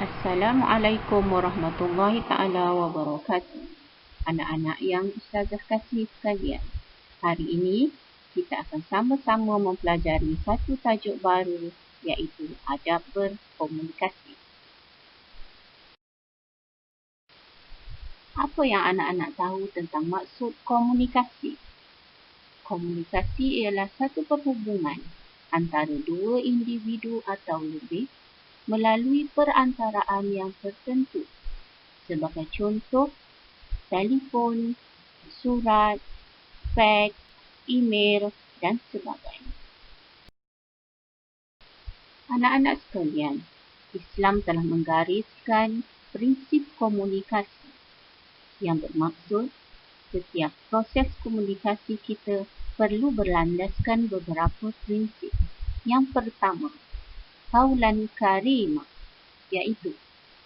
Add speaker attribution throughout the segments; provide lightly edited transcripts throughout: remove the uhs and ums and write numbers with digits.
Speaker 1: Assalamualaikum warahmatullahi ta'ala wabarakatuh. Anak-anak yang Ustazah kasih sekalian, hari ini kita akan sama-sama mempelajari satu tajuk baru, iaitu adab berkomunikasi. Apa yang anak-anak tahu tentang maksud komunikasi? Komunikasi ialah satu perhubungan antara dua individu atau lebih melalui perantaraan yang tertentu. Sebagai contoh, telefon, surat, fax, email dan sebagainya. Anak-anak sekalian, Islam telah menggariskan prinsip komunikasi yang bermaksud setiap proses komunikasi kita perlu berlandaskan beberapa prinsip. Yang pertama, qaulan karimah, iaitu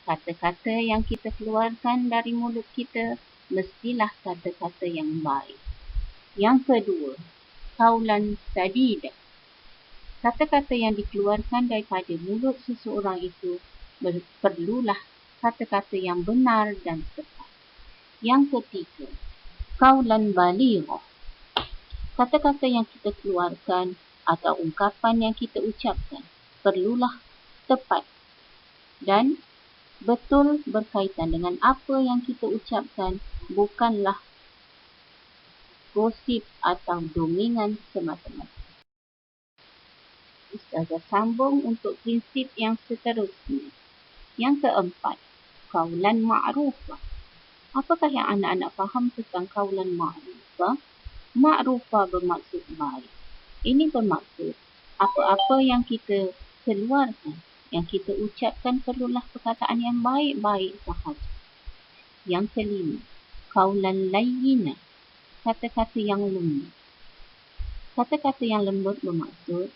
Speaker 1: kata-kata yang kita keluarkan dari mulut kita mestilah kata-kata yang baik. Yang kedua, qaulan sadida, kata-kata yang dikeluarkan daripada mulut seseorang itu perlulah kata-kata yang benar dan tepat. Yang ketiga, qaulan balighah, kata-kata yang kita keluarkan atau ungkapan yang kita ucapkan perlulah tepat dan betul berkaitan dengan apa yang kita ucapkan, bukanlah gosip atau domingan semata-mata. Ustazah sambung untuk prinsip yang seterusnya. Yang keempat, qaulan ma'rufah. Apakah yang anak-anak faham tentang qaulan ma'rufah? Ma'rufah bermaksud baik. Ini bermaksud apa-apa yang kita keluarkan, yang kita ucapkan perlulah perkataan yang baik-baik sahaja. Yang kelima, qaulan layyinah, kata-kata yang lembut. Kata-kata yang lembut bermaksud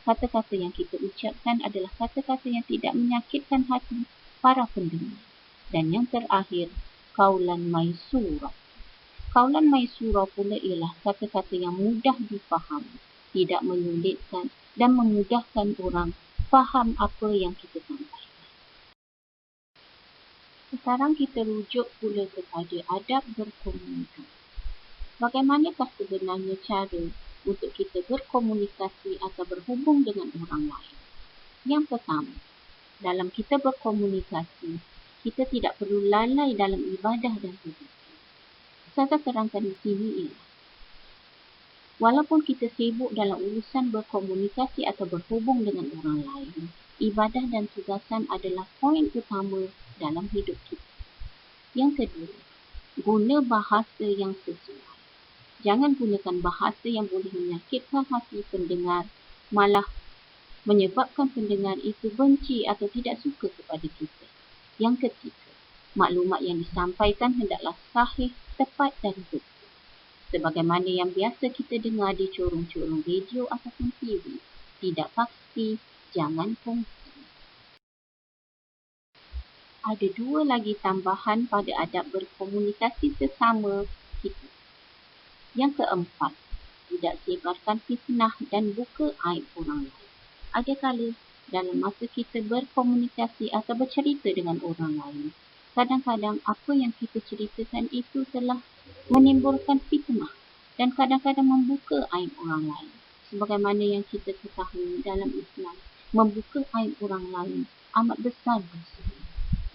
Speaker 1: kata-kata yang kita ucapkan adalah kata-kata yang tidak menyakitkan hati para pendengar. Dan yang terakhir, qaulan maisurah. Qaulan maisurah pula ialah kata-kata yang mudah difahami, tidak menyulitkan dan memudahkan orang faham apa yang kita sampaikan. Sekarang kita rujuk pula kepada adab berkomunikasi. Bagaimanakah sebenarnya cara untuk kita berkomunikasi atau berhubung dengan orang lain? Yang pertama, dalam kita berkomunikasi, kita tidak perlu lalai dalam ibadah dan tugas. Saya terangkan di sini ialah, walaupun kita sibuk dalam urusan berkomunikasi atau berhubung dengan orang lain, ibadah dan tugasan adalah poin utama dalam hidup kita. Yang kedua, guna bahasa yang sesuai. Jangan gunakan bahasa yang boleh menyakitkan hati pendengar, malah menyebabkan pendengar itu benci atau tidak suka kepada kita. Yang ketiga, maklumat yang disampaikan hendaklah sahih, tepat dan betul. Sebagaimana yang biasa kita dengar di corong-corong radio ataupun TV. Tidak pasti, jangan kongsi. Ada dua lagi tambahan pada adab berkomunikasi sesama kita. Yang keempat, tidak sebarkan fitnah dan buka aib orang lain. Ada kala dalam masa kita berkomunikasi atau bercerita dengan orang lain, kadang-kadang apa yang kita ceritakan itu telah menimbulkan fitnah dan kadang-kadang membuka aib orang lain. Sebagaimana yang kita ketahui dalam Islam, membuka aib orang lain amat besar dosa.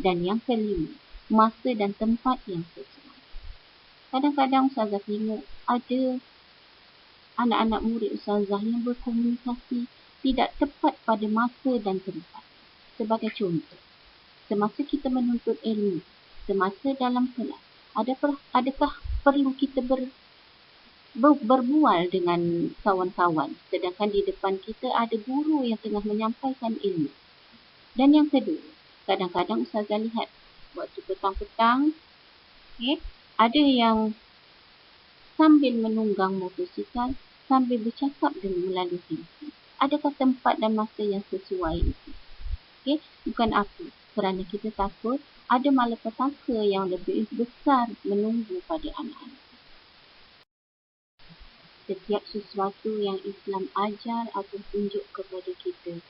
Speaker 1: Dan yang kelima, masa dan tempat yang sesuai. Kadang-kadang Ustazah tengok ada anak-anak murid Ustazah yang berkomunikasi tidak tepat pada masa dan tempat. Sebagai contoh, semasa kita menuntut ilmu, semasa dalam kelas, adakah perlu kita berbual dengan kawan-kawan, sedangkan di depan kita ada guru yang tengah menyampaikan ilmu. Dan yang kedua, kadang-kadang Ustazah lihat waktu petang-petang, ada yang sambil menunggang motosikal, sambil bercakap dengan melalui telefon. Adakah tempat dan masa yang sesuai itu? Bukan apa, kerana kita takut ada malapetaka yang lebih besar menunggu pada anak-anak. Setiap sesuatu yang Islam ajar atau tunjuk kepada kita,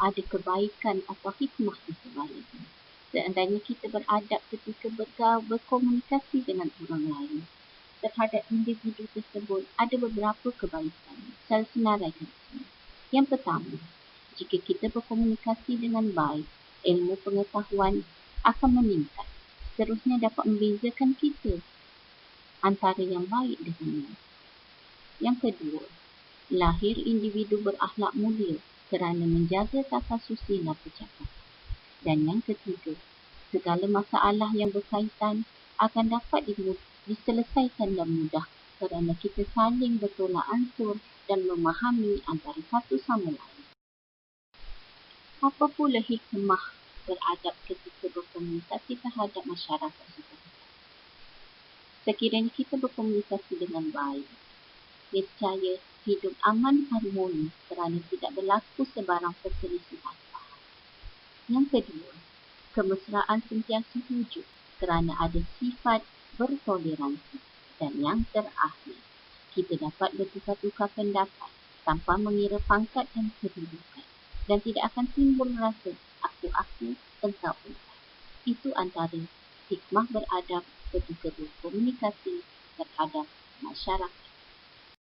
Speaker 1: ada kebaikan atau hikmah di sebaliknya. Seandainya kita beradab ketika berkomunikasi dengan orang lain, terhadap individu tersebut ada beberapa kebaikan. Saya senaraikan di sini. Yang pertama, jika kita berkomunikasi dengan baik, ilmu pengetahuan akan meningkat. Seterusnya dapat membezakan kita antara yang baik dengan yang. Yang kedua, lahir individu berakhlak mulia kerana menjaga tata susila percakapan. Dan yang ketiga, segala masalah yang berkaitan akan dapat diselesaikan dan mudah kerana kita saling bertolak ansur dan memahami antara satu sama lain. Apa pula hikmah beradab ketika berkomunikasi terhadap masyarakat sekitar? Sekiranya kita berkomunikasi dengan baik, niscaya hidup aman harmoni kerana tidak berlaku sebarang perselisihan faham. Yang kedua, kemesraan sentiasa wujud kerana ada sifat bertoleransi. Dan yang terakhir, kita dapat bertukar-tukar pendapat tanpa mengira pangkat dan kedudukan. Dan tidak akan timbul rasa aku, engkau. Itu antara hikmah beradab ketika berkomunikasi terhadap masyarakat.